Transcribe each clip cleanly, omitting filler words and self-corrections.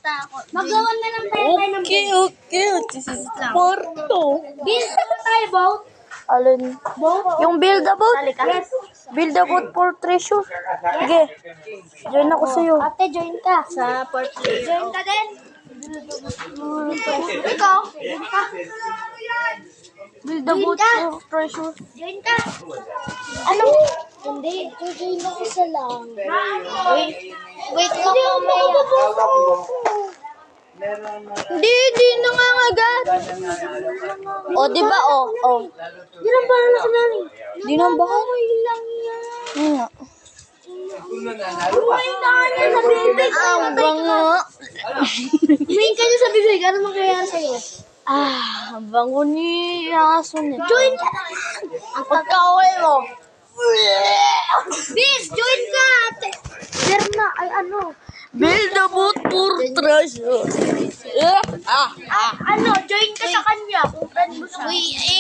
basta ako. Magawan na lang tayo ng Okay. This is Porto. Build tayo, boat. Alin? Yung build a boat? Yes. Build a boat for treasure. Sige. Join ako sa'yo. Ate, join ka. Sa Port Join ka din. Ikaw, join ka. Build a boat for treasure. Join ka. Ano? Hindi. Join ako sa lang. Wait lang. Hindi ako makapapasok. Di nangangagat. O, di ba? O. Di lang ba na kanari? Di nang baka. Okay lang yan. Nga. Umain na ka niya sa bibig. Ang bango. Umain ka niya sa bibig. Ano mangyayari sa'yo? Ang bango ni aso niya. Join ka na. Ang pagkawal mo. Bis, join ka, ate. Berna, ay ano? Build a boat for treasure. Ano, join ka sa kanya. Kung friend mo siya.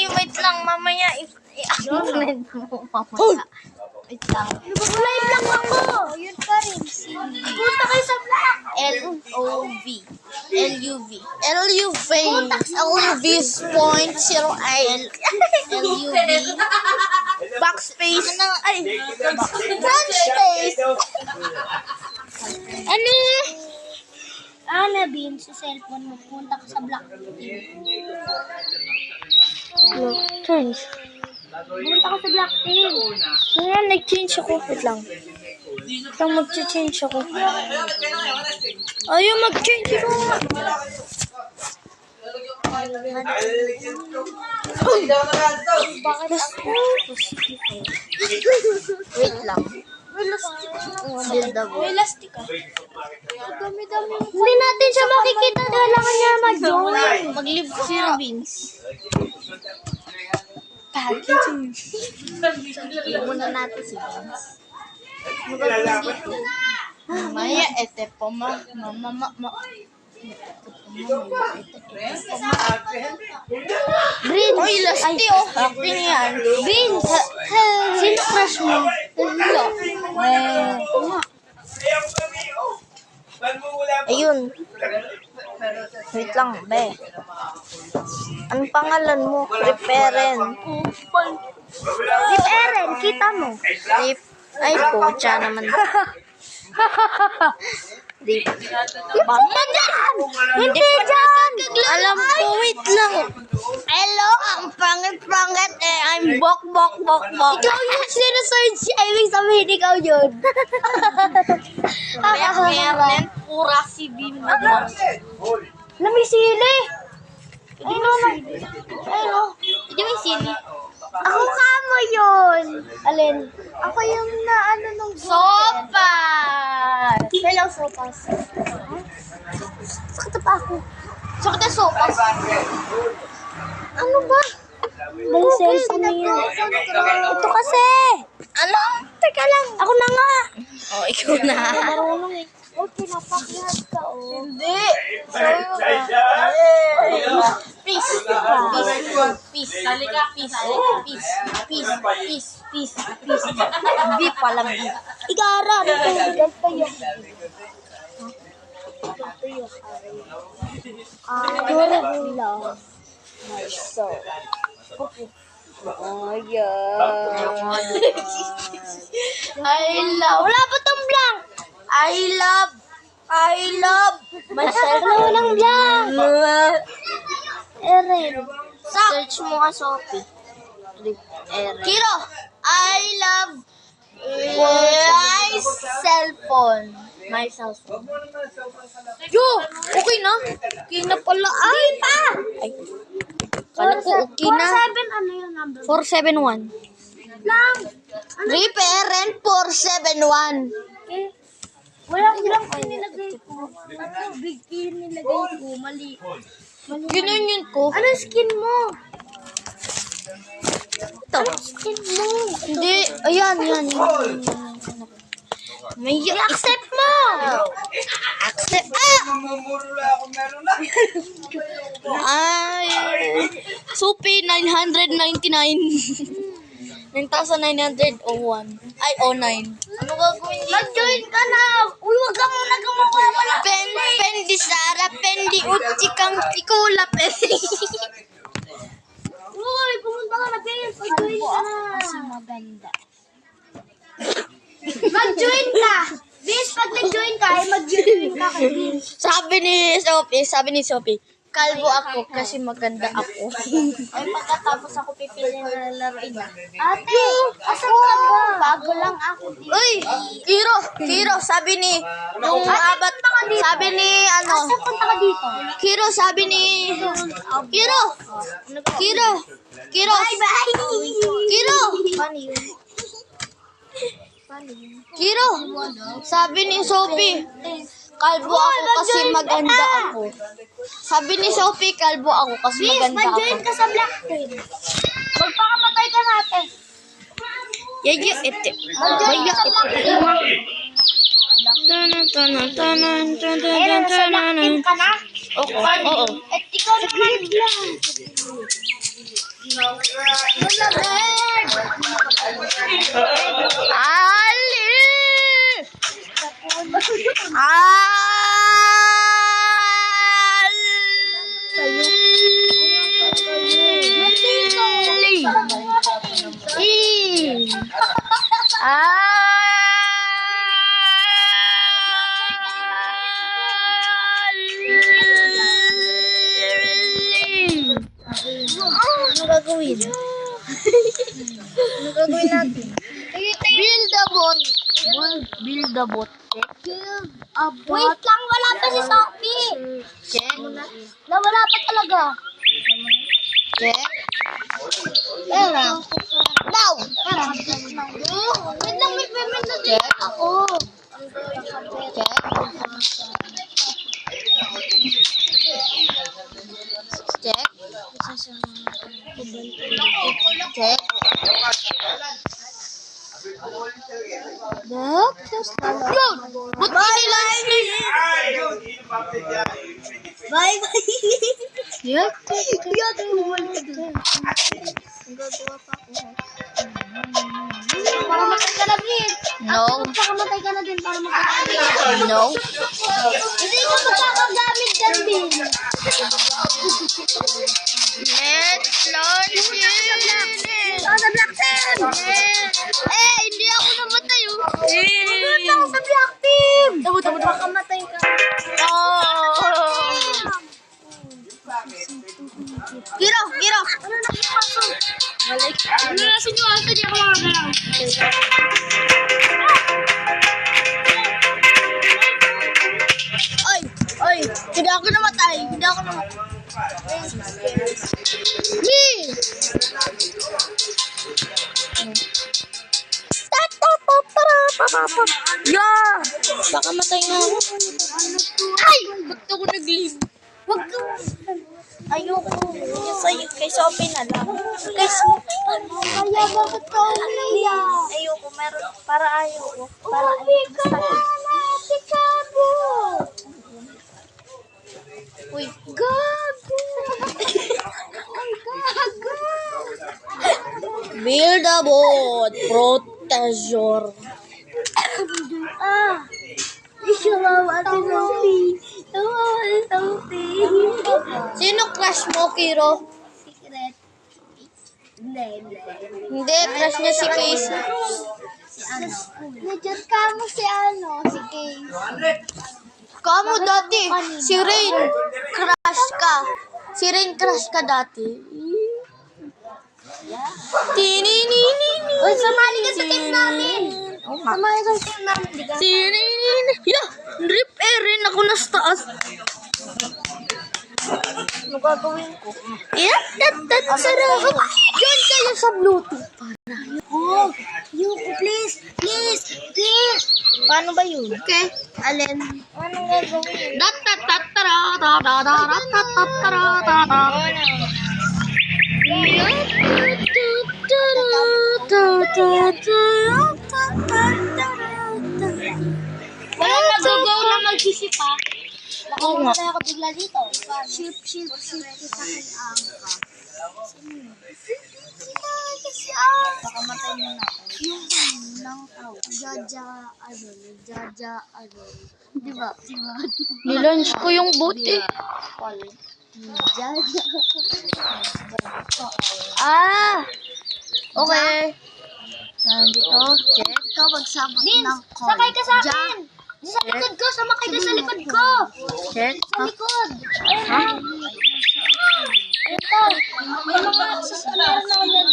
Wait lang, mamaya. Friend mo, mamaya. Wait lang. Live lang ako. Yun pa rin. Punta kayo sa vlog. L-O-V. L-U-V. L-U-V. L-U-V is 0.08. L-U-V. Backspace. Ay. Front space. Ano? Bin, sa cellphone mo. Punta ka sa vlog. Change. Punta ka sa vlog team. Ngayon, nag-change ako. Wait lang. Lang mag-change ako. Ayaw mag-change ako. Wait lang. Build a boat. May elastic ka. Dami-dami. Hindi natin siya makikita. Kailangan niya mag-join. Mag-live si Beans. Packaging. Muna natin si Beans. Maya, ete po Green. Oy, lasti oh. Akin yan. Vince. Sino crush mo? Hello. Ayun. Wait lang, be. Anong pangalan mo? Reparen. Rip Eren, kita mo. Rip. Ay, pocha naman. Rip. Mama dyan! Hindi dyan! Alam ko, wait lang. Hello, ang pangit-pangit eh. I'm bok. Ikaw yung sinusearch. Ibig sabihin, ikaw yun. Reparen, pura si Bim. Namisili. Hindi naman. Ayun. Hindi may sili. Ako kamo yun. Alin? Ako yung naano nung Sopas! Hello, sopas. Sakit pa ako. Sakit na sopas. Ano ba? May cellphone na yun. Ito kasi. Ano? Teka lang. Ako na nga. Oh, ikaw na. Marunong eh. Oh, pinapakyat ka oh. Hindi. Peace. Beef pala beef. Igara. Ito pa yun. I love myself. Oh, yeah. Wala pa tong blank. I love myself. Wala walang blank. Eren. Search mo ka, Sophie. Kiro, I love my cellphone. My cellphone. Yo, okay na? Okay na pala. Ay, pa! Ay, kala ko okay na. 47, ano yung number? 471. Lang. Reparen 471. Eh, walang blank ay nilagay ko. Ano, big key nilagay ko. Mali. Ginunyan ko. Ano skin mo? Ito. Skin mo. Hindi. Ayan. May I-accept mo. accept. Ay. Supi 999. 9,901. Ay, 09. Ano gagawin dito? Mag-join ka na. Uy, wag ka muna gumawa. Pendi di sarap, di uchi kang tikulap. Uy, pumunta ka na, babe. Mag-join ka na. Kasi maganda. Mag-join ka. Bis, pag nag-join ka, ay mag-join ka kay Bis. Sabi ni Sophie, kalbo ako kasi maganda ako. Ay, pagkatapos ako pipili na laruin na. Ate, asan ka ba? Bago lang ako dito. Uy, Kiro, sabi ni, yung abat, sabi ni, Asan punta ka dito? Kiro, sabi ni, Kiro, Bye-bye! Kiro, Kiro, sabi ni Sophie, kalbo ako kasi maganda ako. Sabi ni Sophie, kalbo ako kasi Bis, maganda ako. mag-join ka sa Blackpink. Magpakamatay ka natin. Yaya, ete. Mag-join ka sa Blackpink. Ayun, nasa Blackpink ka na? Oo. At ikaw naman lang. Ali! Ano gagawin? Ano gagawin natin? Build a boat. Build a boat. Wait lang, wala pa si Sophie. Check. Wala pa talaga. Check. Tara. Now. Wait lang, may payment na din Check. ako. Check. Check. Check. Go! Ba't kinilaunch na yun? Bye-bye. Yep. Para matay ka na, Brit. No. Pakamatay ka na din para makakagamit. No. Hindi ka makakagamit dyan, Bin. Let's launch it. Sa Black Team. Hindi ako namatay. Doon lang sa Black Team. Pakamatay ka. Kiro. Ano na ipasok? Ano na si Juan? Hindi ako makagalaw. Oy, hindi ako namatay. Yee! Yeah! Baka matay nga ako. Ay! Ba't ako nag-leave? Wag ka. Ayoko. Sa'yo, kay Sophie na lang. Kaya bakit ka umiyak? Ayoko, meron. Para ayoko. Uwi ka na natin, Gabo. Uy, Gago. Ay, gago. build a boat. Protector. Kawawa si Sophie. Kawawa si Sophie. Sino crush mo, Kiro? Secret. Hindi. Hindi, crush niya si Casey. Si ano? Nandiyan ka mo si Casey. Kamo dati, si Rain, crush ka. Si Rain, crush ka dati. Tininini. Uy, sumali ka sa team namin. Oo nga. Sumali ka sa team namin. Di ka? Tininini. Yeah, rip Rin ako nasa taas. Ano gagawin ko? Sarap. Yun kayo sa Bluetooth. Yuko, please. Paano ba yun? Okay. Alin? Anong gagawin? Walang nag-go na magsisipa. Oo nga. Kaya ako bigla dito. Ship. Sa akin ang ka. Pakamatay mo na ako. Yung lang tao. Jaja, Diba? Nilunch ko yung buti. Jaja. Ah! Okay. Nandito. Check. Ikaw magsabot Lins, ng call. sakay ka sa akin! Sa likod ko, sumakay ka sa likod ko! Check. Sa likod! Ha? Ito, may mga sasakyan na ulit.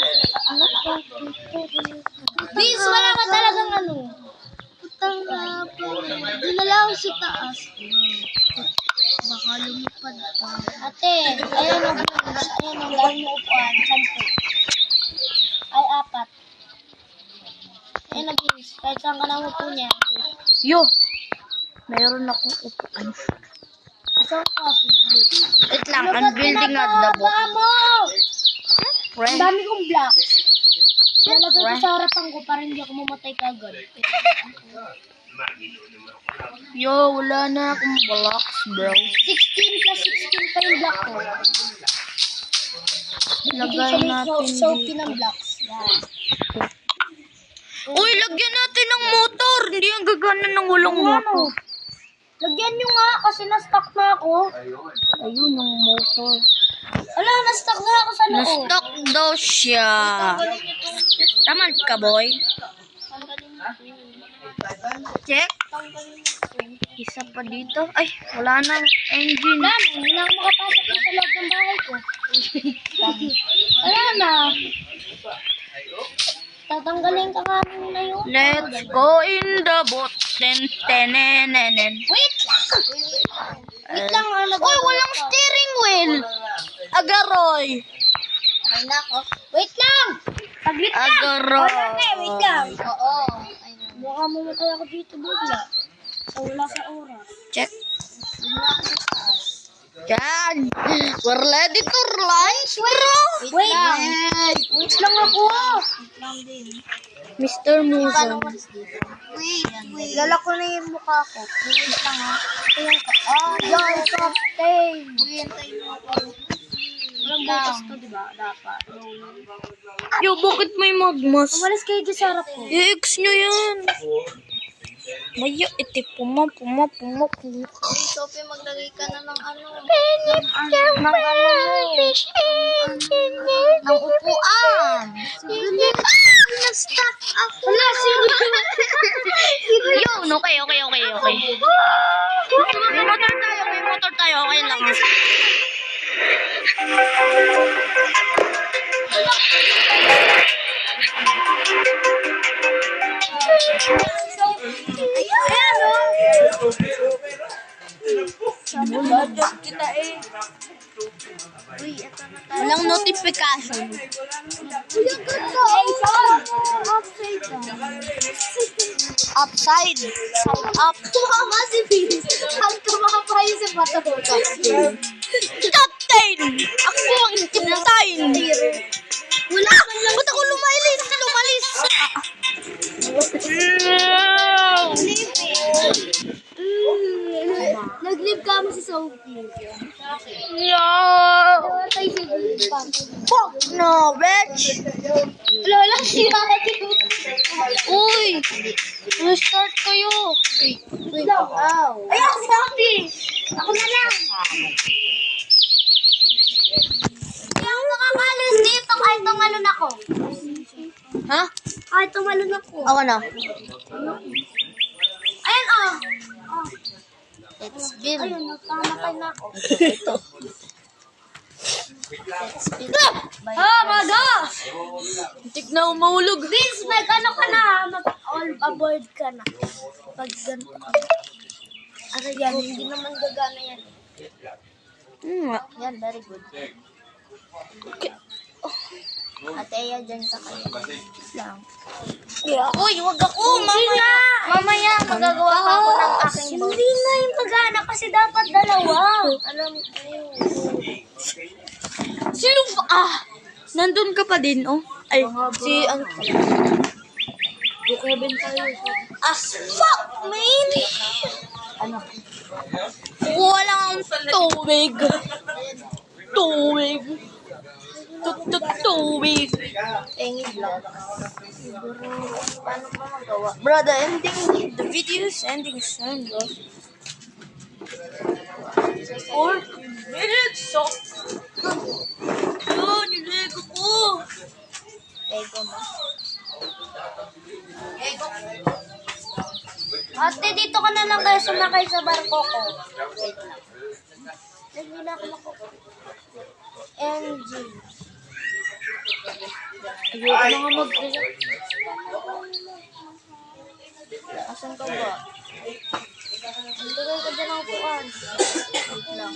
Bis, wala ka talagang ano. Putang dinala ko sa taas. Baka lumipad pa. Ate, ayan ang bis. Ayan ang dami mo upuan. 10. Ay, 4. Ayan ang bis. Kahit saan ka na upo niya. Yo! Mayroon akong upuan. Saan ka? Wait lang, I'm building at the bottom. Ang dami kong blocks. Nalagay ko sa harapan ko para hindi ako mamatay kagad. Yo, wala na akong blocks, bro. 16 plus 16 pa yung block ko. Lagay natin Soaky ng blocks. Yan. Uy, lagyan natin ng motor. Hindi ang gagana ng walang motor. Lagyan nyo nga kasi na-stuck na ako. Ayun, yung motor. Ala, na-stuck na ako sa loob. Na-stock daw siya. Taman ka, boy. Check. Isa pa dito. Ay, wala nang engine. Wala na, hindi na ako makapasok na sa loob ng bahay ko. Wala na. Tatanggalin ka nga na yun. Let's go in the boat. Ten. Wait lang, ano ba? Uy, walang steering wheel. Agaroy. Okay na ako. Wait lang! Saglit lang! Agaroy. Wala na, wait lang. Oo. Baka mamatay ako dito bigla. So, wala sa oras. Check. Wala ako sa taas. Yan. We're ready to launch, bro. Wait lang. Wait lang ako. Wait lang din. Mr. Paano Musa. ko dito? Wait. Lala ko na yung mukha ko. Wait lang ha. Ito yung yung captain. Hintay mo ako. Walang bukas to, diba? Dapat. Yo, bakit may magmas? Umalis kayo dyan sa harap ko. I-X nyo yan. Maya, iti puma. Sophie, maglagay ka na ng ano. Ng upuan. Na-stuck ako. Wala, Yun, okay. May motor tayo, okay lang. Ayan o. Kita eh. Uy, ito na tayo. Walang notification. Upside. Up. Tumama si Vince. Ang tumama yun sa mata ko. Captain! Ako ang captain! Wala man lang. Ba't ako lumalis? Nag-live ka mo si Sophie. No! Namatay si Vince. Fuck no, bitch! Lola, siya. Uy! Restart kayo! Wait. Ayaw, Sophie. Ako na lang. Kaya ako nakakalis dito kahit tumalon ako. Ha? Kahit tumalon ako. Ako na. Ayun oh. Let's build. Ayun, nagpamatay na ako. Ito. Let's build. Ah, maga! Tik na umahulog. Vince, mag-ano ka na, mag-all aboard ka na. Pag ganito ka. Ano yan, hindi naman gagana yan. Yan, very good. Ate, yan dyan sa kanila. Lang. Uy, wag ako! Mamaya magagawa pa ako ng aking boat. Hindi na yung pagana kasi dapat dalawa. Alam ko yun. Sino ba? Nandun ka pa din, oh. Ay, si ang... Kevin tayo. As fuck, man! Ano? Kuha lang ang tubig. Tubig. Tubig. Pengi vlog. Bro, paano pa magawa? Bro, the video is ending soon, bro. 4 minutes, so. Yun, nilego ko. Lego mo. Ate, dito ka na lang kayo sumakay sa barko ko. Wait lang. Hindi na ako NG. Ayoko na nga mag-react. Asan ka ba? Ang tagal ka dyan ang upuan. Wait lang.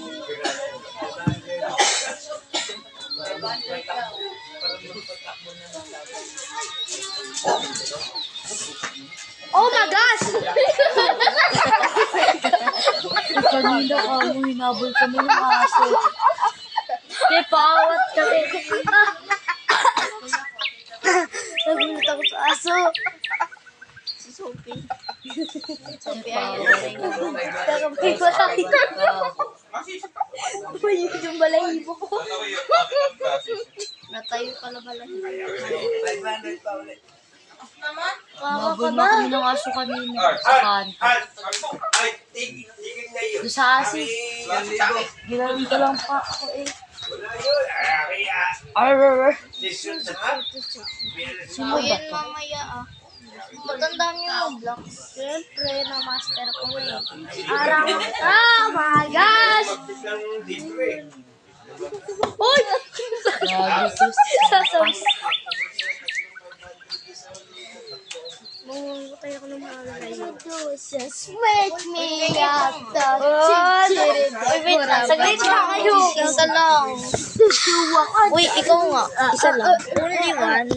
Oh my gosh! Kanina ka mo, hinabol kami ng aso. May paawat kami. Nagulat ako sa aso. Si Sophie. Sophie, ayaw na rin. Takamay balay. Mayroon yung balahibo ko. Natayo pala balahibo. Mabul na kami ng aso kanina sa kanto. Doon sa asi. Ginawin ko lang pa ako eh. Arr. Sino ba ito? Mamaya ah. Matanda niyo yung vlog. Siyempre, na-master ko eh. Arang, oh my gosh! Uy! Sasawis. Mungutay ako ng mga ngayon. Just wake me up. Uy, wait lang. Saglit lang kayo. Isa lang. Uy, ikaw nga. Isa lang. Only one.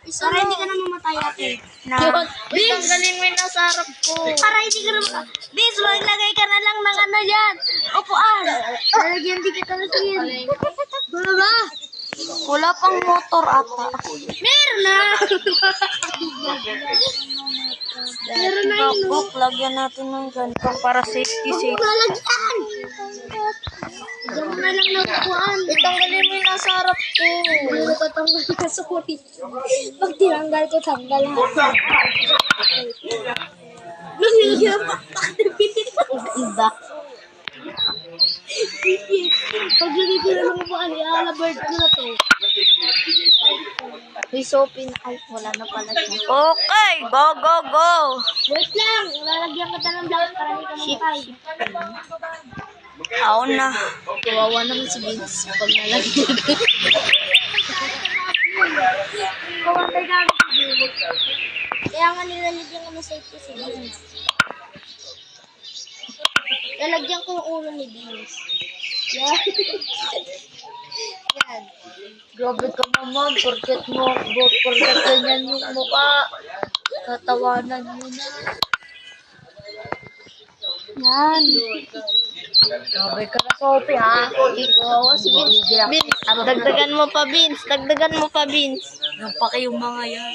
Para hindi ka na mamatay ate. Bis! Tanggalin mo yung nasa harap ko. Para hindi ka na mamatay. Bis, maglagay ka na lang ng ano yan. Upuan. Lalagyan di kita na siya. Wala ba? Wala pang motor ata. Meron na! Meron na yun. Book, lagyan natin ng ganito para safety. Lalagyan! Diyan mo na lang nakukuhaan. Itanggalin mo yung nasa harap ko. Hindi ko tatanggal ka, sorry. Pag tinanggal ko, tanggal ha. Nangyayam pa. Ang ganda. Pag hindi ko na nakukuhaan, i-alabird ko na to. May Sophie na. Ay, wala na pala siya. Okay, go, go, go. Wait lang, lalagyan ka ng vlog para hindi ka mamatay. Ako na. Kawawa naman si Vince pag nalagyan. Kawantay ka ako si Vince. Kaya nga nilalagyan ka ng safety si Vince. Lalagyan ko yung ulo ni Vince. Yan. Yan. Grabe ka naman, porket ganyan yung mukha. Tatawanan nyo na. Yan. Grabe ka na, Sophie, ha? Ikaw, si Vince. Vince, dagdagan mo pa, Vince. Dagdagan mo pa, Vince. Napaki yung mga yan.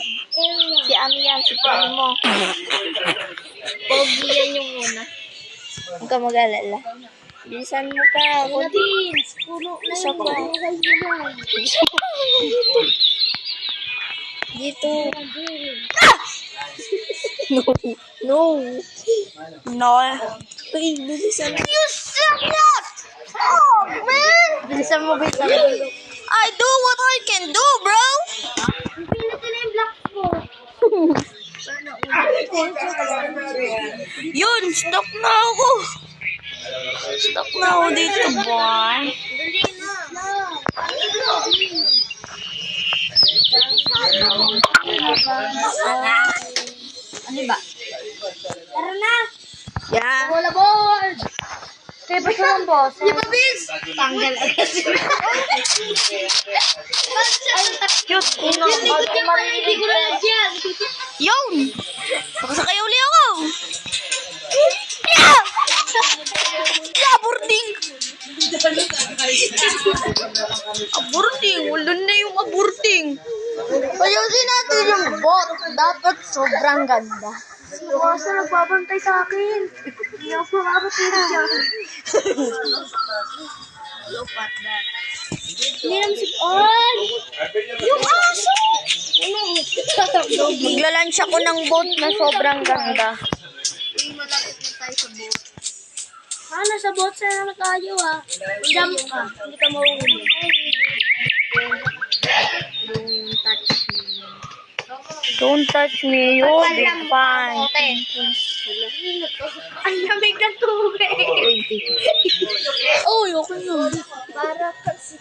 Si ano yan, si Primo. Pogi yan yung una. Huwag ka mag-alala. Bilisan mo pa. Vince, puno na Isa yung pa. mga Dito. No. No. Uy, bilisan mo. You suck not! Oh, man! Bilisan mo, bilisan mo. I do what I can do, bro! Pilit na yung black ko. Yun, stuck na ako. Stuck na ako dito, boy. Dali na. Ano ba? Tara na. Yeah. Wala board. Kaya ba siya ng boss? Di ba, Vince? Tanggal agad. Cute. Hindi ko na lagyan. Yun! Makasakay uli ako! Yeah! Yeah, boarding! Aborting! Wala na yung aborting! Ayusin natin yung bot. Dapat sobrang ganda. Basta nagbabantay sa akin. Hindi ako makakapilit yan. Hindi naman si... Ay! Yung aso! Maglalunch ako ng boat na sobrang ganda. Malapit na tayo sa boat. Nasa boat na tayo Jump ka. Hindi ka mauuli. Don't touch me, you'll be fine. Ang lamig ng tubig. Oh, okay yun. Para kasi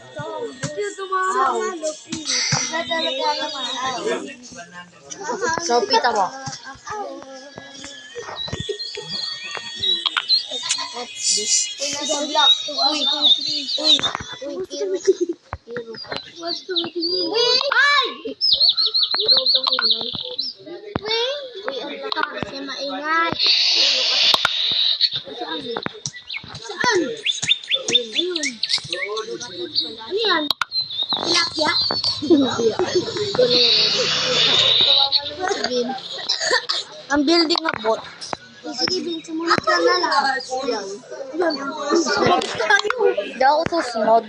tumahaw. Nadalaga naman. So, pita mo. Ay! Uy, ang lakas kasi maingay. Saan? Ayun. Ano yan? Tilapia? Ang building na boat. Sige, Bin, sumunod ka na lang. Hindi ako susunod.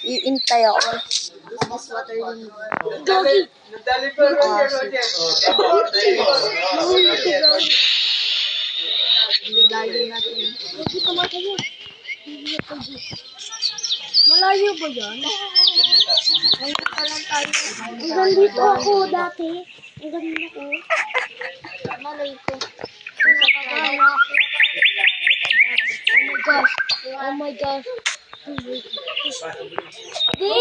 Iintay ako. Doggy. Malayo ba yan? Hanggang dito ako dati. Hanggang dito ako. Malayo ko. Oh my gosh. Di!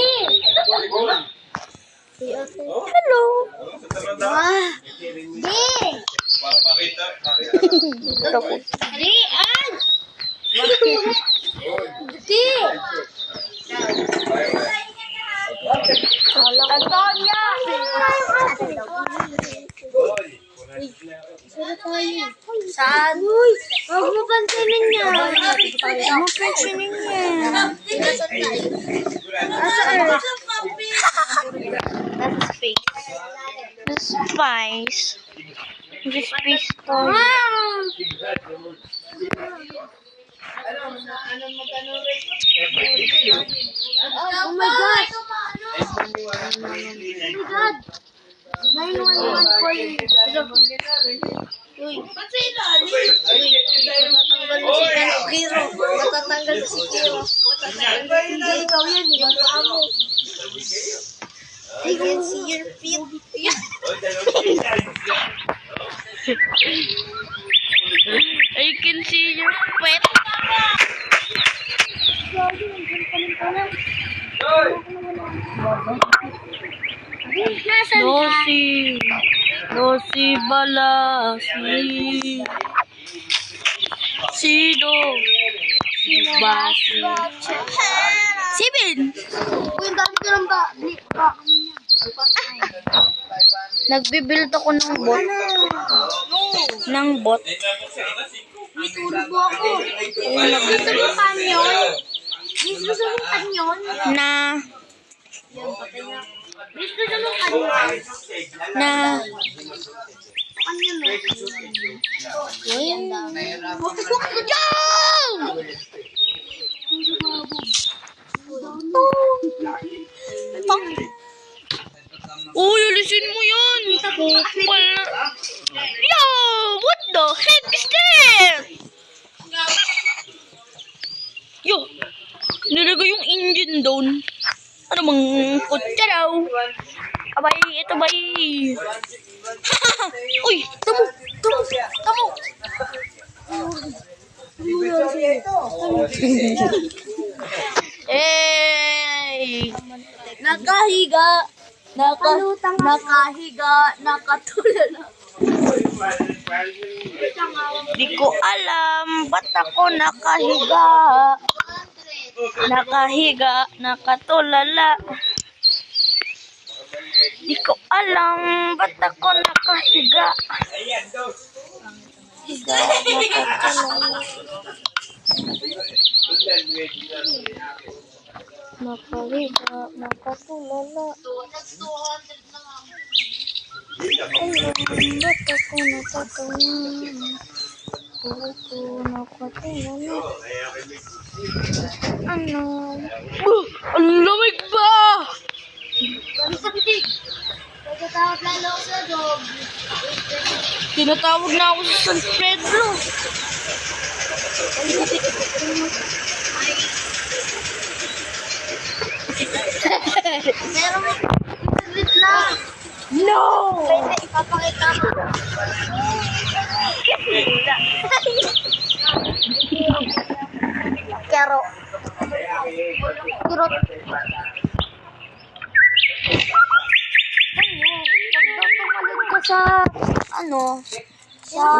Hello. Di! Di! An! Di! Antonia! Saan? Uy! Huwag mo pansinin niya. Ano pansinin niya? Nasa earth. Nasa space. Nasa spice. Nasa space to. Oh my God! Oh my God! 911 calling. Uy. Matatanggal si Kiro. Hindi, ikaw yan. Ibang mo. I can see your feet. I can see your pet. Nasaan ka? Nosi balasi. Sino? Basi. Sibin. Uy, ang dami ko ng ba? Nagbibuild ako ng bot. Ng bot. Turbo ako. Gusto mo kanyon? Gusto mo kanyon? Na. Gusto mo kanyon? Na. Kanyon eh. Uy, alisin mo yun. Wala. Yo, what the heck is that? Yo, nilagay yung engine down. Ano mang kutsa daw? Abay, ito bay. Uy, tamo. Hey! Nakahiga, nakatulala. Di ko alam, ba't ako nakahiga? Nakatulala. Di ko alam, ba't ako nakahiga? Nakatulala. Ayun, ba't ako nakatawa? Puno ko tingnan. Ano? Ang lamig ba? Pagkatawag lalo ako sa dog. Tinatawag na ako sa San Pedro. Meron mo saglit lang. No! Pwede ipapakita mo. Kero. Kirot. Pagkakamalun ka sa,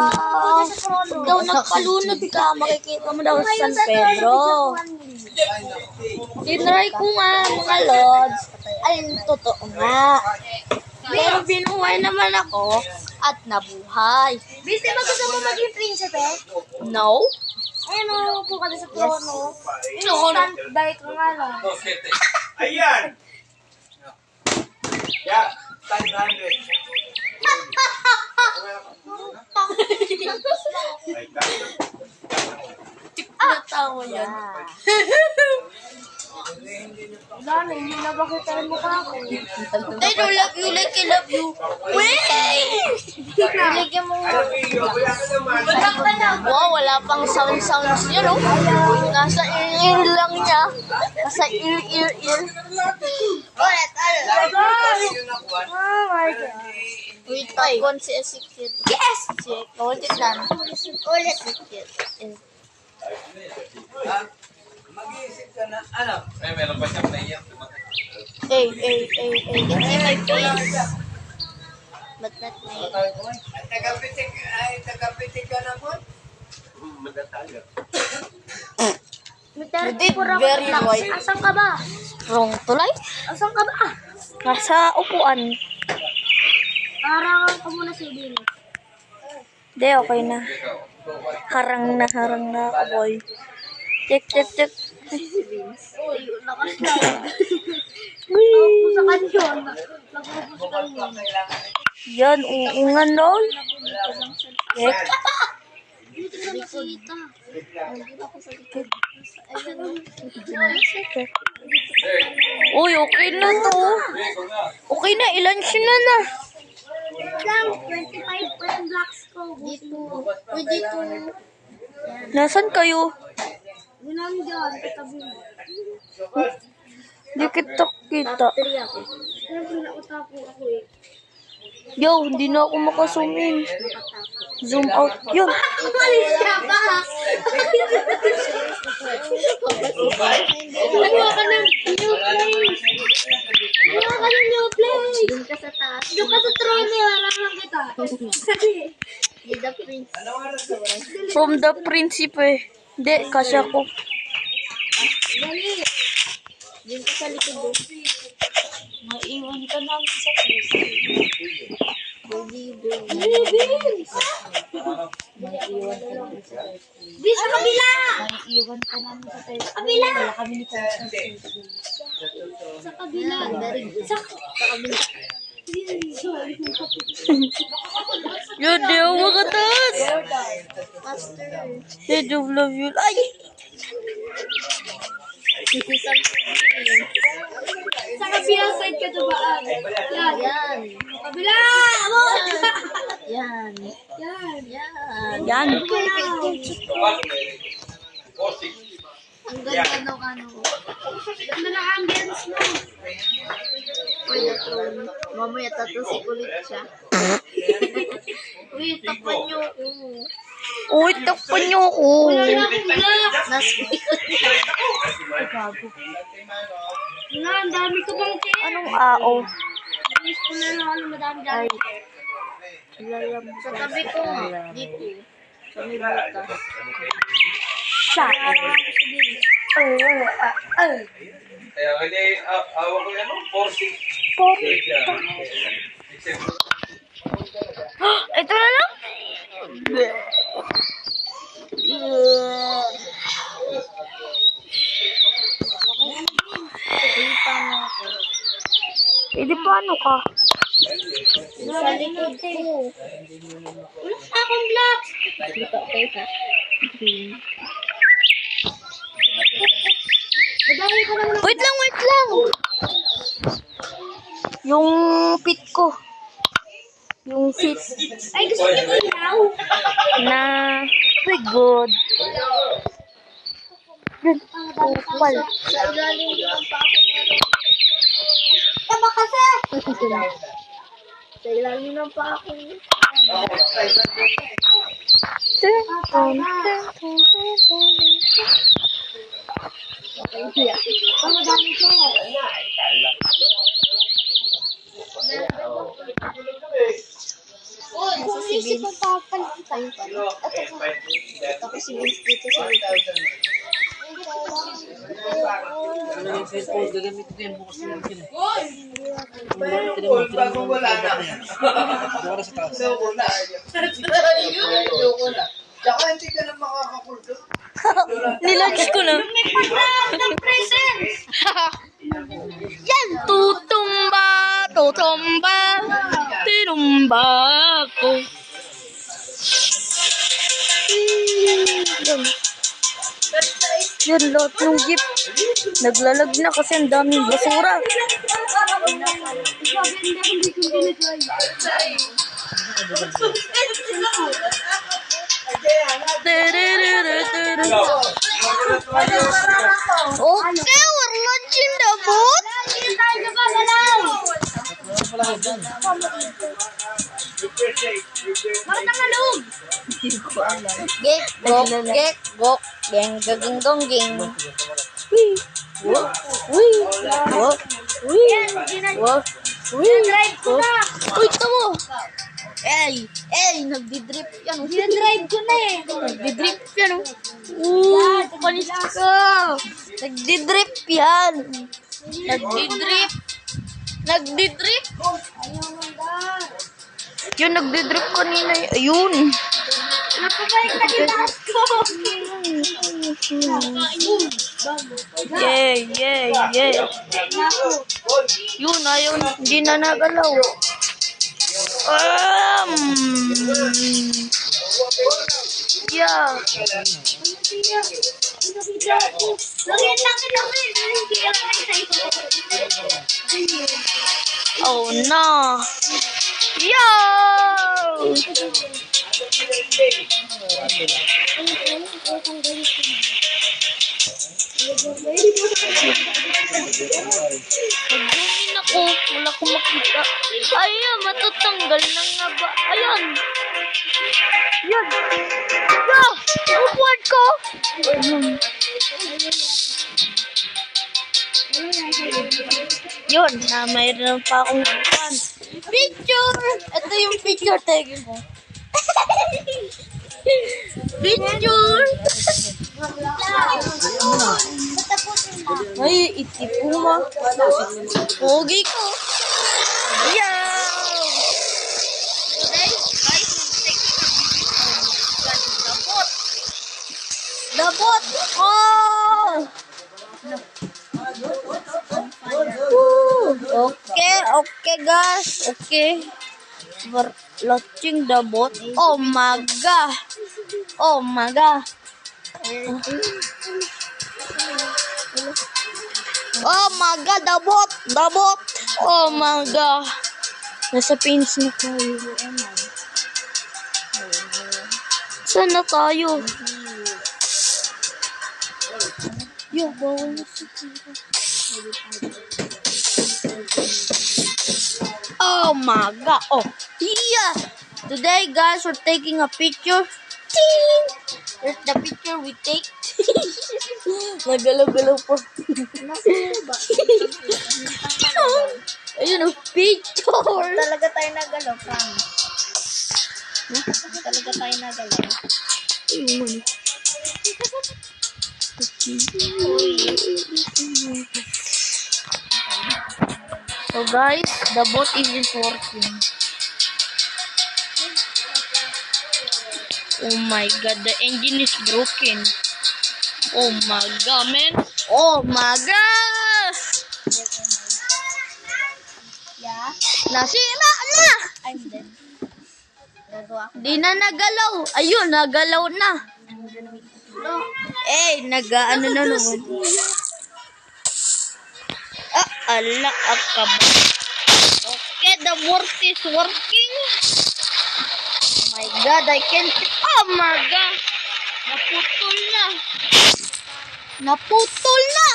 pag daw nagpalunod ka, makikita mo daw sa San Pedro. Tinry ko nga, mga lods. Ay, totoo nga. Pero binuhay naman ako at nabuhay. Biste, gusto mo maging prinsipe? No? Ayun o, upo ka na sa trono. No. Standby ka nga lang. Ayan! Yeah, 500. Natawa yan. Dami, hindi na bakit tayo mukha ko. I don't love you like I love you. Wait! Nilagyan mo nga. Wow, wala pang sounds niya, no? Nasa ear lang niya. Nasa ear. Ulit, Oh my God. Wait, takon si Ezekiel. Yes! Si Ezekiel lang. Ulit. Mag-iisip ka na, ano? Ay, meron pa siyang naiyak. Hey, can see my face. But not me. Tagapitik ka na po? Madatalo. You did very right. Asan ka ba? Wrong tulay? Asan ka ba? Nasa upuan. Harangan ka muna sa ibig. Hindi, okay na. Harang na ako, boy. Check. Ayun, nakasya. Nakapos sa kanyon. Nakapos sa kanyon. Yan, uungan lol. Check. Dito sa nakita. Dito ako sa likod. Uy, okay na to. Okay na, ilan siya na. Lang, 25 pa yung blocks ko. Dito. Uy, dito. Nasaan kayo? Ginang dyan, katabi mo. Di kita. Top 3 ako. Siyempre, nakatapo ako eh. Yo, hindi na ako makazoom in. Zoom out. Yun. Umalis ka ba? Gawa ka ng new place. Gawa ka ng new place. Doon ka sa taas. Doon ka sa throne eh. Harangan kita. With the prince. From the Principe. Hindi, kasi ako. Dali. Doon ka sa likod doon. Maiwan ka namin sa place. Di sa kabila! Maiwan ka namin sa place. Kabila! Wala kami ni Sa kabila. Sa kabila. Yun, di ako makatas. Master. I do love you. Ay! Sa kabila side ka tubaan. Yan. Yan. Kabila! Amo! Yan. Yan. Yan. Ang ganda ng ano. Ganda ng ambience mo. Uy, natulog. Mamaya tatusik ulit siya. Uy, takpan niyo ako. Uy, takpan niyo ako. Wala na akong black. Wala, ang dami ko bang kaya. Anong ao? Miss ko na lang ano, madami-dami. Sa tabi ko nga. Dito. Sa may butas. Siya. Kaya hindi, awag ko yan, 40. Ito na lang? Pwede paano ka? Sa likod ko. Akong blocks. Dito, okay ha. Wait lang, wait lang. Yung pit ko. Yung fit. Ay, gusto niyo ilaw? Na very good. Good. Kupal. Sa ilalim ng pako meron. Tama kasi! Sa ilalim ng pako. Ang madami ko. Kung isip mo papalitan. Ito ko si Vince dito sa Bagong wala na. Tsaka hindi ka na makakakulto. Nilunch ko na. may pag ng presents. Yan! Tutumba, tutumba, tinumba ko. Yan. Yan, lahat ng jeep. Naglalag na kasi ang daming basura. Okay, we're launching the boat. Get, go, geng, gaging, gongging. Wee, woo, wee, woo, wee, woo, wee, woo. Uy, tamo! Nagdi-drip yan. Dinadrive ko na eh. Nagdi-drip yan. Panis ka. Nagdi-drip yan. Nagdi-drip. Nagdi-drip. Yun, nagdi-drip kanina. Ayun. Napabalik na din lahat ko. Yay. Yun, ayun. Hindi na nagalaw. Yeah. Lagyan lang ka namin. Oh no. Yo! Nagdungin ako. Wala ko makita. Ayan, matatanggal na nga ba? Ayan. Yan. Yo! Upuan ko! Yun, na mayroon pa akong upuan. Picture! Ito yung picture. Tigil mo. Picture! Ay, itipo mo. Pogi ko. Yeah! Today, guys, the boat. Oh! Okay guys. Okay. We're launching the boat. Oh my god. Oh my god. Oh my god, the boat. Oh my god. Nasa pins na tayo. Saan na tayo? Yo, bawal na sa tira. Oh my god. Oh, yeah. Today, guys, we're taking a picture. Ting! There's the picture we take. Nagalaw-galaw po. Ayun, oh, picture. Talaga tayo nagalaw, promise. Talaga tayo nagalaw. Ayun. So guys, the boat isn't working. Oh my god, the engine is broken. Oh my god, man. Oh my god! Yeah? Nasira na! I'm dead. Gagawa ko. Di na nagalaw. Ayun, nagalaw na. Nag-ano na naman. Ala, akaba. Okay, the work is working. Oh my God, I can't. Oh my God. Naputol na. Naputol na.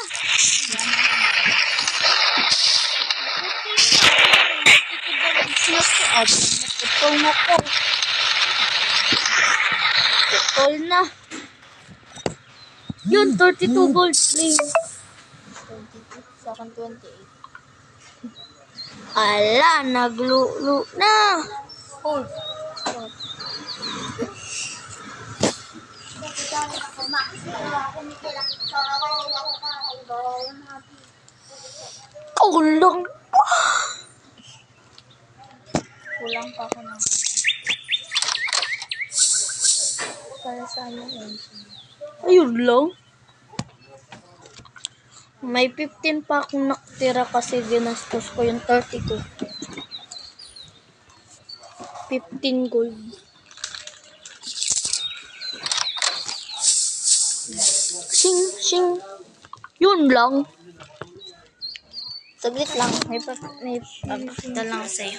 Naputol na ko. Naputol na. Yun, 32 gold, please. 22. Sa akin 28. Ala, naglulu na. Oh. Kulang. Kulang pa ako ng para sa yung engine. Ayun lang. May 15 pa akong nakatira kasi ginastos ko yung 30 ko. 15 gold. Sing. Yun lang. Saglit lang. May papakita lang sa'yo.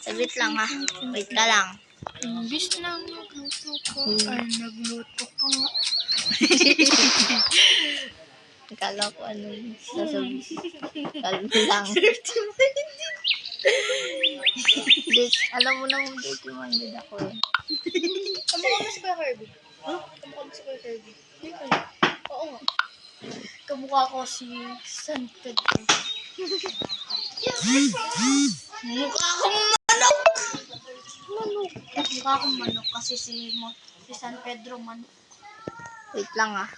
Saglit lang ha. Wait ka lang. Imbis na nagluto ko, ay nagluto ko nga. Akala ko ano yung sasabihin. Kalma lang. Alam mo na mong dirty minded ako eh. Kamukha mo si Kuya Kirby. Kamukha mo si Kuya Kirby. Oo nga. Kamukha ko si San Pedro. Mukha akong manok! Mukha akong manok kasi si San Pedro manok. Wait lang ah.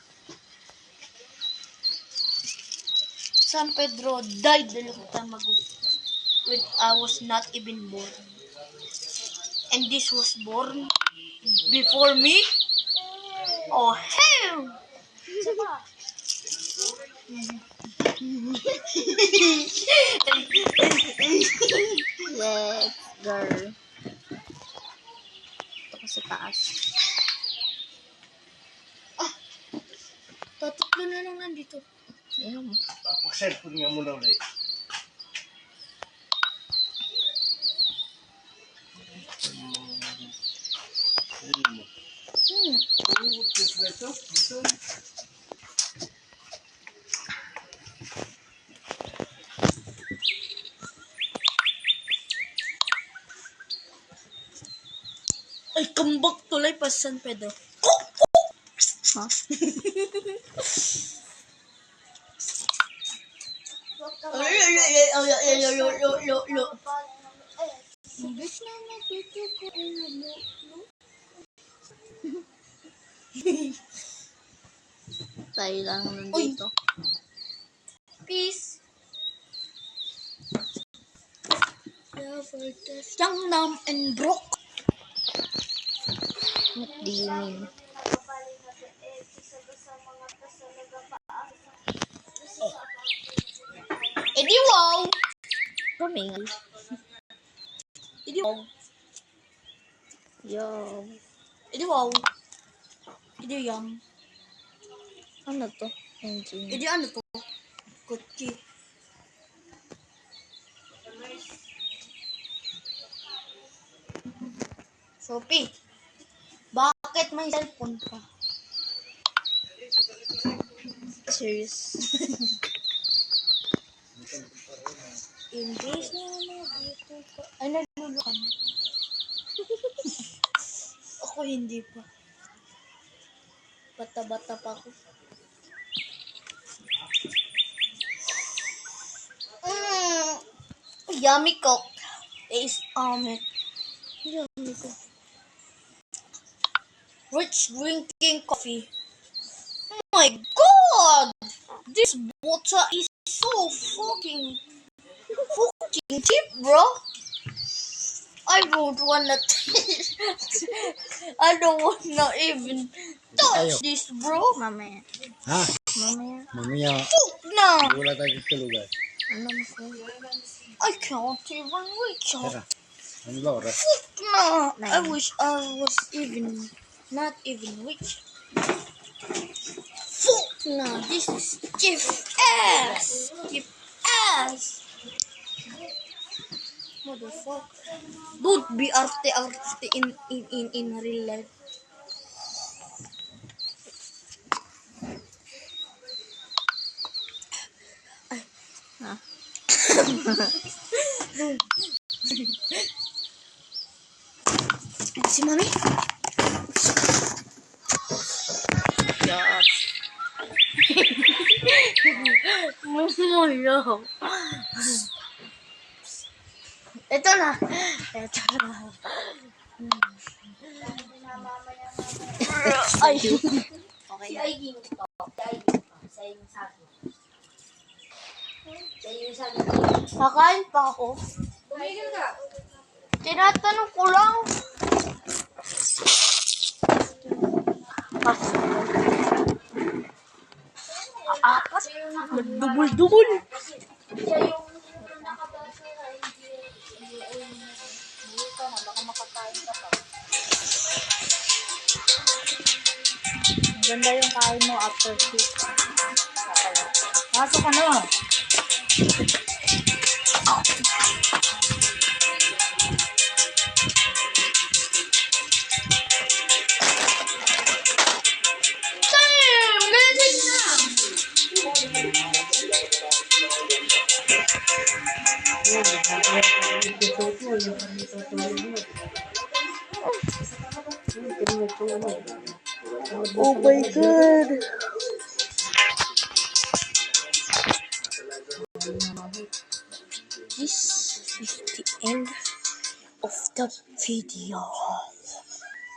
San Pedro died a long time ago when I was not even born. And this was born before me? Oh hell! Yes, girl. Ito ko sa taas. Tatatlo na lang nandito. Ayun. Pag-cellphone nga muna ulit. Ay, kambak tulay pa sa San Pedro. Ha? Imbis na nagluto ko, ay nagluto. Tayo lang nandito. Peace. Gangnam and Brook. What do you mean? Edi wow. Kaming. Edi wow. Yo. Edi wow. Edi yum. Ano to? Engine. Edi ano to? Kutsi. Sophie, bakit may cellphone ka? Serious. Imbis na nagluto ka. Ay, nagluto ka na. Ako hindi pa. Bata-bata pa ako. Yummy coke. Taste almond. Yummy coke. Rich drinking coffee. Oh my god! This water is so fucking cheap, bro. I don't wanna I don't wanna even touch this, bro. Mamaya. Ha? Mamaya. Mamaya, Fuck na! wala tayo tulugan. Alam ko. I can't even reach out. Tara. No, I wish I was not even rich. Fuck no, this is cheap ass. Cheap ass. Motherfucker. Don't be arte in real life. Si Mami? Mumulo. Ito na. Ay. Okay na. Kakain pa ako. Tumigil ka. Tinatanong ko lang. Aapat. Dubul-dubul. Siya yung nakabasa na hindi ka na, baka makakain ka pa. Ganda yung kain mo after 6. Pasok ka na. Oh my God. This is the end of the video.